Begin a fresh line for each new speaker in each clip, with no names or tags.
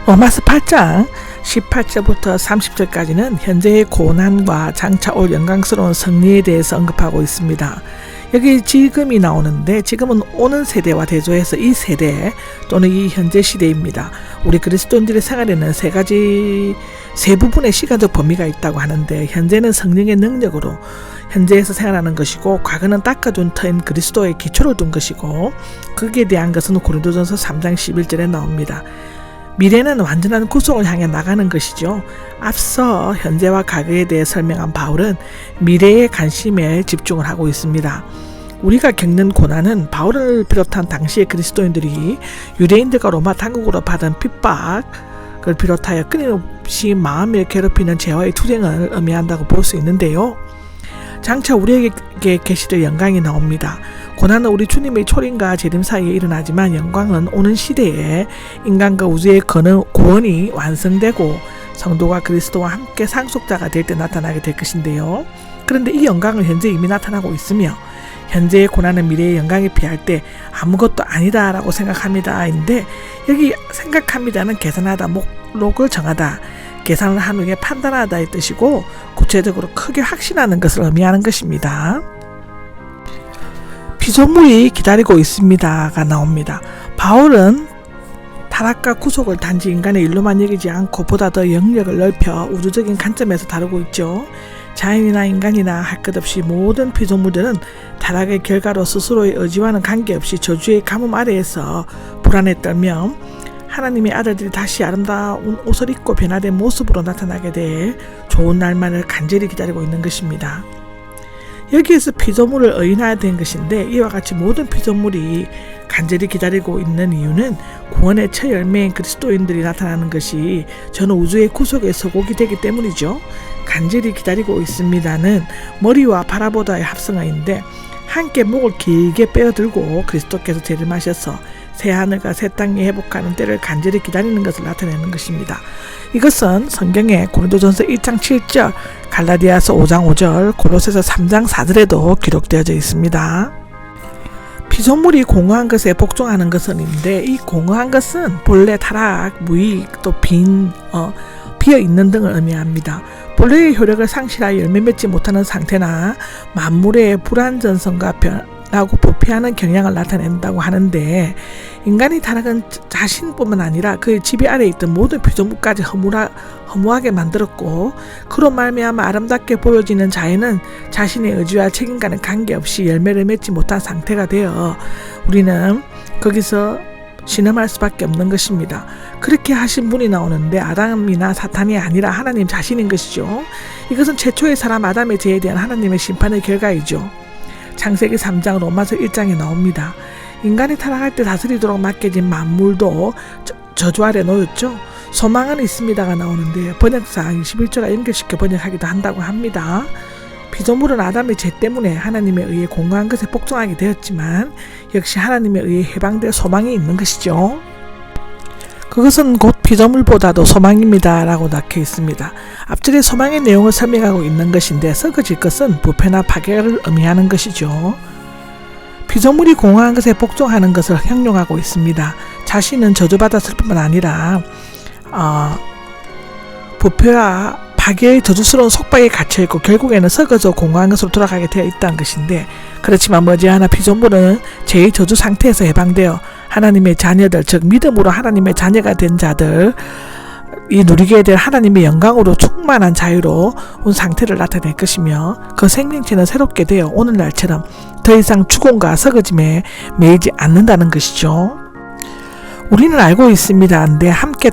로마서 8장 18절부터 30절까지는 현재의 고난과 장차 올 영광스러운 승리에 대해서 언급하고 있습니다. 여기 지금이 나오는데 지금은 오는 세대와 대조해서 이 세대 또는 이 현재 시대입니다. 우리 그리스도인들의 생활에는 세 부분의 시간적 범위가 있다고 하는데, 현재는 성령의 능력으로 현재에서 생활하는 것이고, 과거는 닦아둔 터인 그리스도의 기초를 둔 것이고, 거기에 대한 것은 고린도전서 3장 11절에 나옵니다. 미래는 완전한 구속을 향해 나가는 것이죠. 앞서 현재와 과거에 대해 설명한 바울은 미래의 관심에 집중을 하고 있습니다. 우리가 겪는 고난은 바울을 비롯한 당시의 그리스도인들이 유대인들과 로마 당국으로 받은 핍박을 비롯하여 끊임없이 마음을 괴롭히는 죄와의 투쟁을 의미한다고 볼 수 있는데요. 장차 우리에게 계시될 영광이 나옵니다. 고난은 우리 주님의 초림과 재림 사이에 일어나지만, 영광은 오는 시대에 인간과 우주의 구원이 완성되고 성도가 그리스도와 함께 상속자가 될 때 나타나게 될 것인데요. 그런데 이 영광은 현재 이미 나타나고 있으며, 현재의 고난은 미래의 영광에 비할 때 아무것도 아니다 라고 생각합니다 인데, 여기 생각합니다는 계산하다, 목록을 정하다, 계산을 한 후에 판단하다의 뜻이고, 구체적으로 크게 확신하는 것을 의미하는 것입니다. 피조물이 기다리고 있습니다가 나옵니다. 바울은 타락과 구속을 단지 인간의 일로만 여기지 않고 보다 더 영역을 넓혀 우주적인 관점에서 다루고 있죠. 자연이나 인간이나 할 것 없이 모든 피조물들은 타락의 결과로 스스로의 의지와는 관계없이 저주의 가뭄 아래에서 불안에 떨며 하나님의 아들들이 다시 아름다운 옷을 입고 변화된 모습으로 나타나게 될 좋은 날만을 간절히 기다리고 있는 것입니다. 여기에서 피조물을 의인화해야 된 것인데, 이와 같이 모든 피조물이 간절히 기다리고 있는 이유는 구원의 첫 열매인 그리스도인들이 나타나는 것이 전 우주의 구속의 서곡이 되기 때문이죠. 간절히 기다리고 있습니다는 머리와 바라보다의 합성어인데, 함께 목을 길게 빼어들고 그리스도께서 재림하셔서 새 하늘과 새 땅이 회복하는 때를 간절히 기다리는 것을 나타내는 것입니다. 이것은 성경의 고린도전서 1장 7절, 갈라디아서 5장 5절, 골로새서 3장 4절에도 기록되어져 있습니다. 피조물이 공허한 것에 복종하는 것은 있는데, 이 공허한 것은 본래 타락, 무익, 또 비어있는 등을 의미합니다. 본래의 효력을 상실하여 열매 맺지 못하는 상태나 만물의 불완전성과 변하고 부패하는 경향을 나타낸다고 하는데, 인간의 타락은 자신뿐만 아니라 그의 지배 아래에 있던 모든 피조물까지 허무하게 만들었고, 그로 말미암아 아름답게 보여지는 자연은 자신의 의지와 책임과는 관계없이 열매를 맺지 못한 상태가 되어 우리는 거기서 신음할 수밖에 없는 것입니다. 그렇게 하신 분이 나오는데 아담이나 사탄이 아니라 하나님 자신인 것이죠. 이것은 최초의 사람 아담의 죄에 대한 하나님의 심판의 결과이죠. 창세기 3장, 로마서 1장에 나옵니다. 인간이 타락할 때 다스리도록 맡겨진 만물도 저주 아래 놓였죠. 소망은 있습니다가 나오는데, 번역상 21조가 연결시켜 번역하기도 한다고 합니다. 피조물은 아담의 죄 때문에 하나님에 의해 공허한 것에 복종하게 되었지만, 역시 하나님에 의해 해방될 소망이 있는 것이죠. 그것은 곧 피조물보다도 소망입니다 라고 적혀 있습니다. 앞절의 소망의 내용을 설명하고 있는 것인데, 썩어질 것은 부패나 파괴를 의미하는 것이죠. 피조물이 공허한 것에 복종하는 것을 형용하고 있습니다. 자신은 저주받았을 뿐만 아니라 부패와 파괴의 저주스러운 속박에 갇혀있고 결국에는 썩어져 공허한 것으로 돌아가게 되어 있다는 것인데, 그렇지만 머지않아 피조물은 죄의 저주 상태에서 해방되어 하나님의 자녀들, 즉 믿음으로 하나님의 자녀가 된 자들, 이 누리게 될 하나님의 영광으로 충만한 자유로운 상태를 나타낼 것이며, 그 생명체는 새롭게 되어 오늘날처럼 더 이상 죽음과 썩어짐에 매이지 않는다는 것이죠. 우리는 알고 있습니다. 근데 함께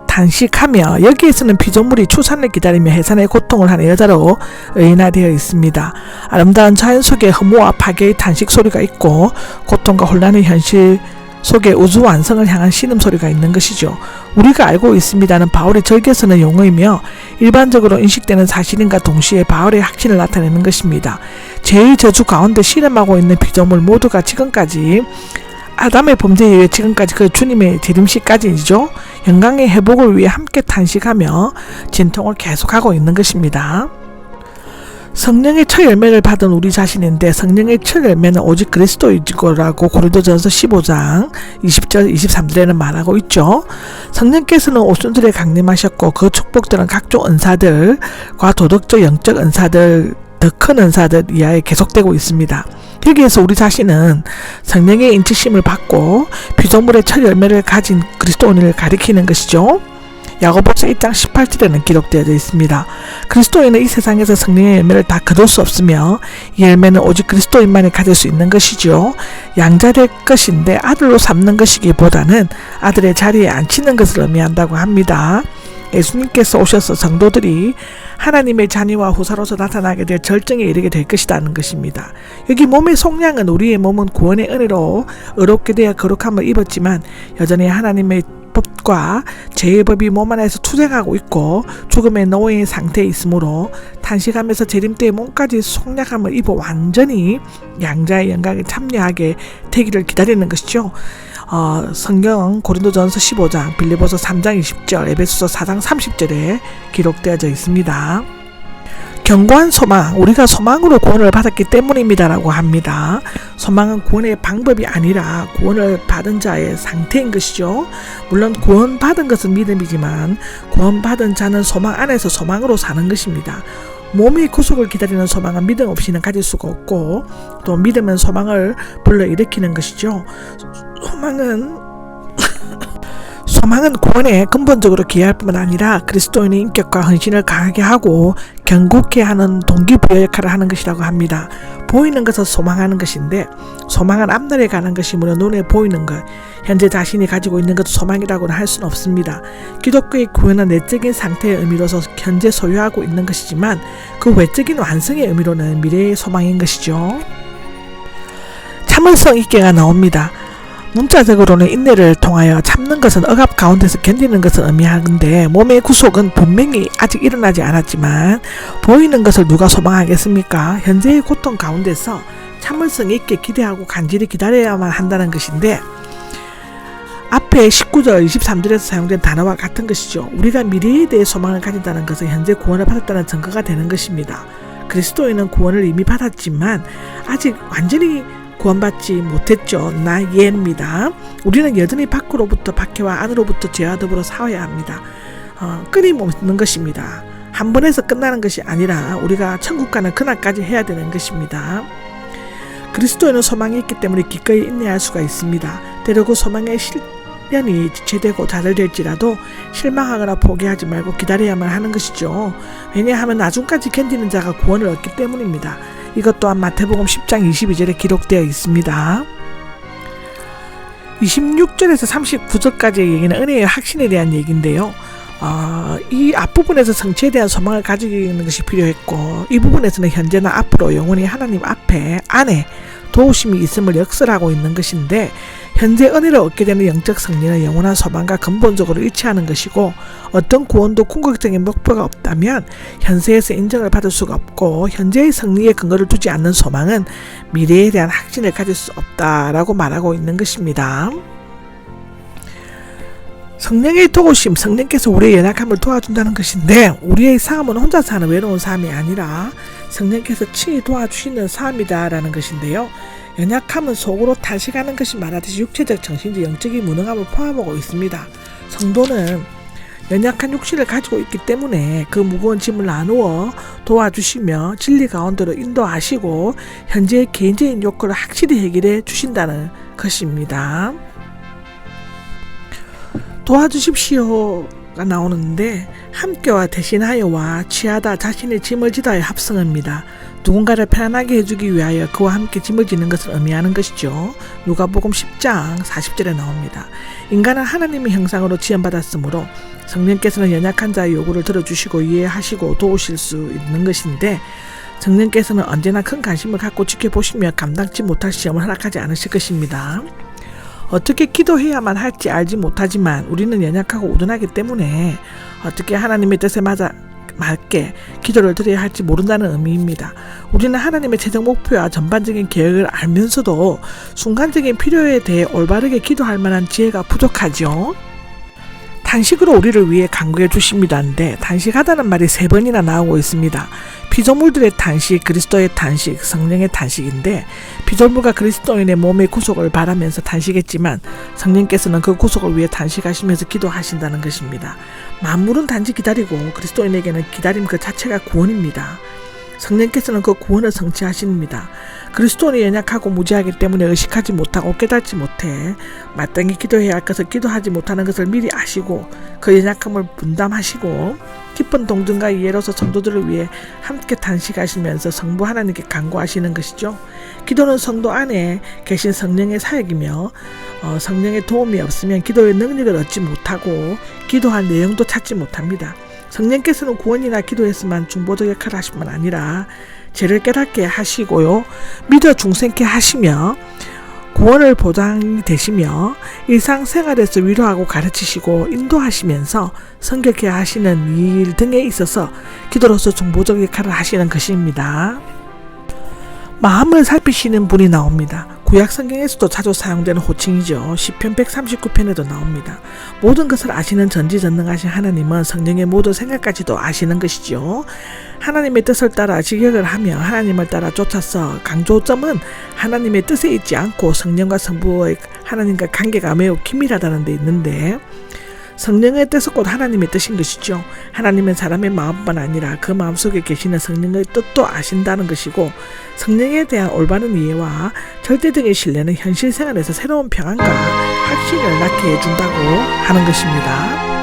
단식하며, 여기에서는 피조물이 출산을 기다리며 해산의 고통을 하는 여자로 의인화되어 있습니다. 아름다운 자연 속에 허무와 파괴의 단식 소리가 있고, 고통과 혼란의 현실 속에 우주 완성을 향한 신음소리가 있는 것이죠. 우리가 알고 있습니다는 바울의 절개 쓰는 용어이며, 일반적으로 인식되는 사실인가 동시에 바울의 확신을 나타내는 것입니다. 죄의 저주 가운데 신음하고 있는 피조물 모두가 지금까지 아담의 범죄에 의해 지금까지 그 주님의 재림시까지이죠. 영광의 회복을 위해 함께 탄식하며 진통을 계속하고 있는 것입니다. 성령의 첫 열매를 받은 우리 자신인데 성령의 첫 열매는 오직 그리스도이지라고 고린도전서 15장 20절 23절에는 말하고 있죠. 성령께서는 오순절에 강림하셨고 그 축복들은 각종 은사들과 도덕적 영적 은사들, 더 큰 은사들 이하에 계속되고 있습니다. 여기에서 우리 자신은 성령의 인치심을 받고 피조물의 첫 열매를 가진 그리스도인을 가리키는 것이죠. 야고보서 1장 18절에는 기록되어 있습니다. 그리스도인은 이 세상에서 성령의 열매를 다 거둘 수 없으며 이 열매는 오직 그리스도인만이 가질 수 있는 것이죠. 양자될 것인데 아들로 삼는 것이기보다는 아들의 자리에 앉히는 것을 의미한다고 합니다. 예수님께서 오셔서 성도들이 하나님의 자녀와 후사로서 나타나게 될 절정에 이르게 될 것이라는 것입니다. 여기 몸의 속량은 우리의 몸은 구원의 은혜로 의롭게 되어 거룩함을 입었지만 여전히 하나님의 법과 죄의 법이 몸 안에서 투쟁하고 있고 죽음의 노예의 상태에 있으므로 탄식하면서 재림 때의 몸까지 속량함을 입어 완전히 양자의 영광에 참여하게 되기를 기다리는 것이죠. 성경은 고린도전서 15장, 빌립보서 3장 20절, 에베소서 4장 30절에 기록되어져 있습니다. 견고한 소망, 우리가 소망으로 구원을 받았기 때문입니다라고 합니다. 소망은 구원의 방법이 아니라 구원을 받은 자의 상태인 것이죠. 물론 구원받은 것은 믿음이지만 구원받은 자는 소망 안에서 소망으로 사는 것입니다. 몸의 구속을 기다리는 소망은 믿음 없이는 가질 수가 없고 또 믿음은 소망을 불러일으키는 것이죠. 소망은 구원에 근본적으로 기여할 뿐만 아니라 그리스도인의 인격과 헌신을 강하게 하고 견고케 하는 동기부여 역할을 하는 것이라고 합니다. 보이는 것을 소망하는 것인데 소망은 앞날에 가는 것이므로 눈에 보이는 것, 현재 자신이 가지고 있는 것도 소망이라고는 할 수는 없습니다. 기독교의 구원은 내적인 상태의 의미로서 현재 소유하고 있는 것이지만 그 외적인 완성의 의미로는 미래의 소망인 것이죠. 참을성 있게가 나옵니다. 문자적으로는 인내를 통하여 참는 것은 억압 가운데서 견디는 것을 의미하는데 몸의 구속은 분명히 아직 일어나지 않았지만 보이는 것을 누가 소망하겠습니까? 현재의 고통 가운데서 참을성 있게 기대하고 간절히 기다려야만 한다는 것인데 앞에 19절 23절에서 사용된 단어와 같은 것이죠. 우리가 미래에 대해 소망을 가진다는 것은 현재 구원을 받았다는 증거가 되는 것입니다. 그리스도인은 구원을 이미 받았지만 아직 완전히 구원받지 못했죠. 나예입니다. 우리는 여전히 밖으로부터 박해와 안으로부터 죄와 더불어 싸워야 합니다. 끊임없는 것입니다. 한 번에서 끝나는 것이 아니라 우리가 천국 가는 그날까지 해야 되는 것입니다. 그리스도에는 소망이 있기 때문에 기꺼이 인내할 수가 있습니다. 때로 그 소망의 실현이 지체되고 좌절될지라도 실망하거나 포기하지 말고 기다려야만 하는 것이죠. 왜냐하면 나중까지 견디는 자가 구원을 얻기 때문입니다. 이것 또한 마태복음 10장 22절에 기록되어 있습니다. 26절에서 39절까지의 얘기는 은혜의 확신에 대한 얘기인데요. 이 앞부분에서 성취에 대한 소망을 가지는 것이 필요했고 이 부분에서는 현재나 앞으로 영원히 하나님 안에 도우심이 있음을 역설하고 있는 것인데 현재 은혜를 얻게 되는 영적 승리는 영원한 소망과 근본적으로 일치하는 것이고 어떤 구원도 궁극적인 목표가 없다면 현세에서 인정을 받을 수가 없고 현재의 승리에 근거를 두지 않는 소망은 미래에 대한 확신을 가질 수 없다라고 말하고 있는 것입니다. 성령의 도우심, 성령께서 우리의 연약함을 도와준다는 것인데 우리의 삶은 혼자 사는 외로운 삶이 아니라 성령께서 친히 도와주시는 삶이다라는 것인데요. 연약함은 속으로 탄식하는 것이 말하듯이 육체적, 정신적, 영적인 무능함을 포함하고 있습니다. 성도는 연약한 육신을 가지고 있기 때문에 그 무거운 짐을 나누어 도와주시며 진리 가운데로 인도하시고 현재의 개인적인 욕구를 확실히 해결해 주신다는 것입니다. 도와주십시오가 나오는데 함께와 대신하여와 취하다 자신의 짐을 지다의 합성어입니다. 누군가를 편안하게 해주기 위하여 그와 함께 짐을 지는 것을 의미하는 것이죠. 누가복음 10장 40절에 나옵니다. 인간은 하나님의 형상으로 지음받았으므로 성령께서는 연약한 자의 요구를 들어주시고 이해하시고 도우실 수 있는 것인데 성령께서는 언제나 큰 관심을 갖고 지켜보시며 감당치 못할 시험을 허락하지 않으실 것입니다. 어떻게 기도해야만 할지 알지 못하지만 우리는 연약하고 우둔하기 때문에 어떻게 하나님의 뜻에 맞게 기도를 드려야 할지 모른다는 의미입니다. 우리는 하나님의 최종 목표와 전반적인 계획을 알면서도 순간적인 필요에 대해 올바르게 기도할 만한 지혜가 부족하죠. 단식으로 우리를 위해 간구해 주십니다인데 단식하다는 말이 3번이나 나오고 있습니다. 피조물들의 탄식, 그리스도의 탄식, 성령의 탄식인데 피조물과 그리스도인의 몸의 구속을 바라면서 탄식했지만 성령께서는 그 구속을 위해 탄식하시면서 기도하신다는 것입니다. 만물은 단지 기다리고 그리스도인에게는 기다림 그 자체가 구원입니다. 성령께서는 그 구원을 성취하십니다. 그리스도인이 연약하고 무지하기 때문에 의식하지 못하고 깨닫지 못해 마땅히 기도해야 할 것을 기도하지 못하는 것을 미리 아시고 그 연약함을 분담하시고 깊은 동정과 이해로서 성도들을 위해 함께 탄식하시면서 성부 하나님께 간구하시는 것이죠. 기도는 성도 안에 계신 성령의 사역이며 성령의 도움이 없으면 기도의 능력을 얻지 못하고 기도할 내용도 찾지 못합니다. 성령께서는 구원이나 기도에서만 중보적 역할을 하실 뿐 아니라 죄를 깨닫게 하시고요. 믿어 중생케 하시며 구원을 보장이 되시며 일상생활에서 위로하고 가르치시고 인도하시면서 성결케 하시는 일 등에 있어서 기도로서 중보적 역할을 하시는 것입니다. 마음을 살피시는 분이 나옵니다. 구약 성경에서도 자주 사용되는 호칭이죠. 시편 139편에도 나옵니다. 모든 것을 아시는 전지전능하신 하나님은 성령의 모든 생각까지도 아시는 것이죠. 하나님의 뜻을 따라 직역을 하며 하나님을 따라 쫓아서 강조점은 하나님의 뜻에 있지 않고 성령과 성부의 하나님과 관계가 매우 긴밀하다는 데 있는데 성령의 뜻은 곧 하나님의 뜻인 것이죠. 하나님은 사람의 마음뿐 아니라 그 마음속에 계시는 성령의 뜻도 아신다는 것이고 성령에 대한 올바른 이해와 절대적인 신뢰는 현실 생활에서 새로운 평안과 확신을 낳게 해준다고 하는 것입니다.